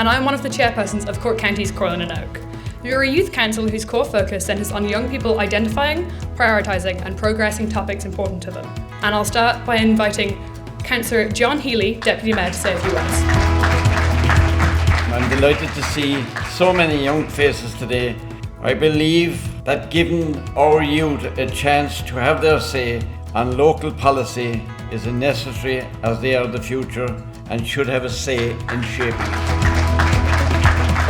and I'm one of the chairpersons of Cork County's Cork and Oak. We are a youth council whose core focus centres on young people identifying, prioritising and progressing topics important to them. And I'll start by inviting Councillor John Healy, Deputy Mayor, to say a few words. I'm delighted to see so many young faces today. I believe that giving our youth a chance to have their say on local policy is necessary, as they are the future and should have a say in shaping it.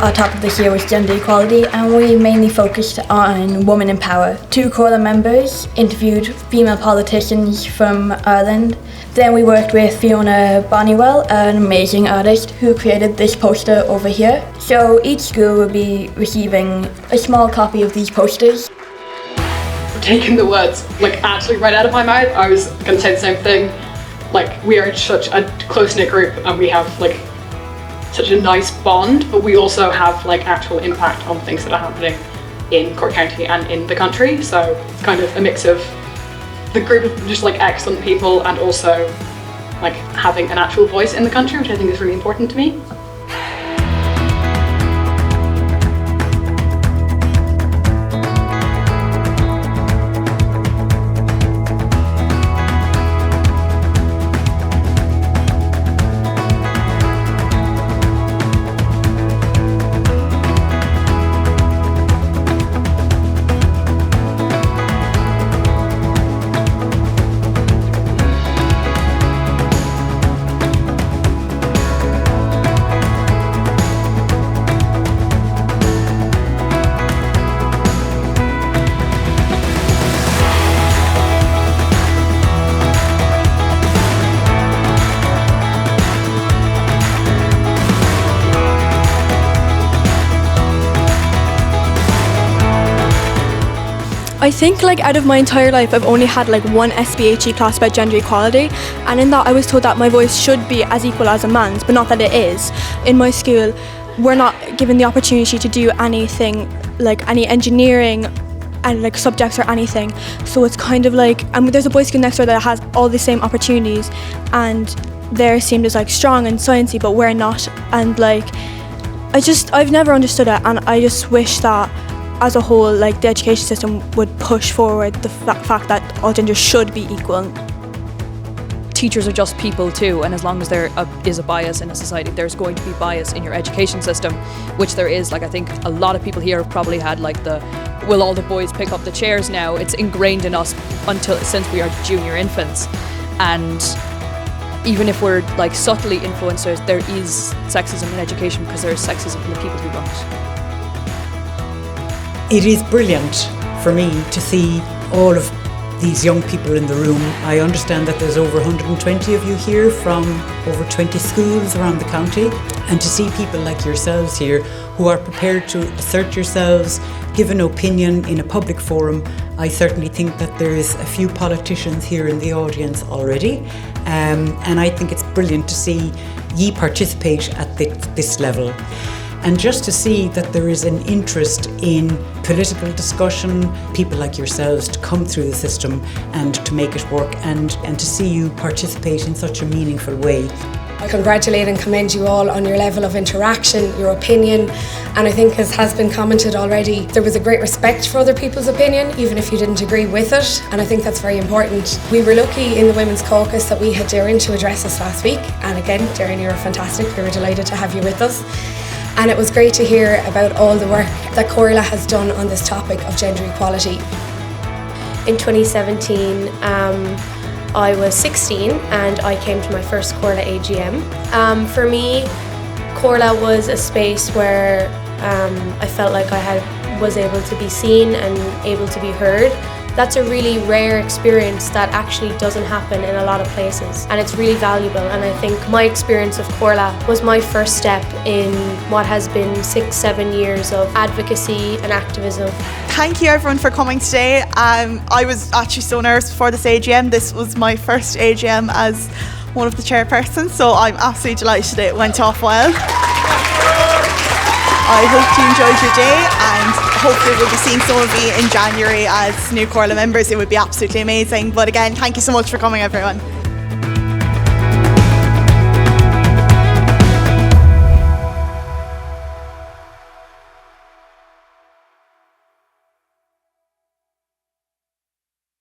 Our topic this year was gender equality, and we mainly focused on women in power. 2 Cork members interviewed female politicians from Ireland. Then we worked with Fiona Bonnywell, an amazing artist who created this poster over here. So each school will be receiving a small copy of these posters. Taking the words actually right out of my mouth, I was going to say the same thing. We are such a close-knit group and we have such a nice bond, but we also have actual impact on things that are happening in Cork County and in the country. So it's kind of a mix of the group of just excellent people and also having an actual voice in the country, which I think is really important to me. I think out of my entire life I've only had one SPHE class about gender equality, and in that I was told that my voice should be as equal as a man's, but not that it is. In my school we're not given the opportunity to do anything any engineering and subjects or anything, so it's kind of and there's a boys' school next door that has all the same opportunities and they're seen as strong and sciencey, but we're not, and I've never understood it, and I just wish that as a whole, the education system would push forward the fact that all genders should be equal. Teachers are just people too, and as long as there is a bias in a society, there's going to be bias in your education system, which there is. I think a lot of people here have probably had will all the boys pick up the chairs now? It's ingrained in us since we are junior infants, and even if we're subtly influencers, there is sexism in education because there is sexism in the people who run it. It is brilliant for me to see all of these young people in the room. I understand that there's over 120 of you here from over 20 schools around the county, and to see people like yourselves here who are prepared to assert yourselves, give an opinion in a public forum. I certainly think that there is a few politicians here in the audience already, and I think it's brilliant to see ye participate at this level. And just to see that there is an interest in political discussion, people like yourselves to come through the system and to make it work, and to see you participate in such a meaningful way. I congratulate and commend you all on your level of interaction, your opinion, and I think, as has been commented already, there was a great respect for other people's opinion, even if you didn't agree with it, and I think that's very important. We were lucky in the Women's Caucus that we had Darren to address us last week, and again, Darren, you were fantastic. We were delighted to have you with us. And it was great to hear about all the work that Comhairle has done on this topic of gender equality. In 2017, I was 16 and I came to my first Comhairle AGM. For me, Comhairle was a space where I felt like I was able to be seen and able to be heard. That's a really rare experience that actually doesn't happen in a lot of places, and it's really valuable, and I think my experience of Comhairle was my first step in what has been 6-7 years of advocacy and activism. Thank you everyone for coming today. I was actually so nervous before this AGM. This was my first AGM as one of the chairpersons, so I'm absolutely delighted it went off well. I hope you enjoyed your day, and hopefully we'll be seeing some of you in January as new Comhairle members. It would be absolutely amazing. But again, thank you so much for coming, everyone.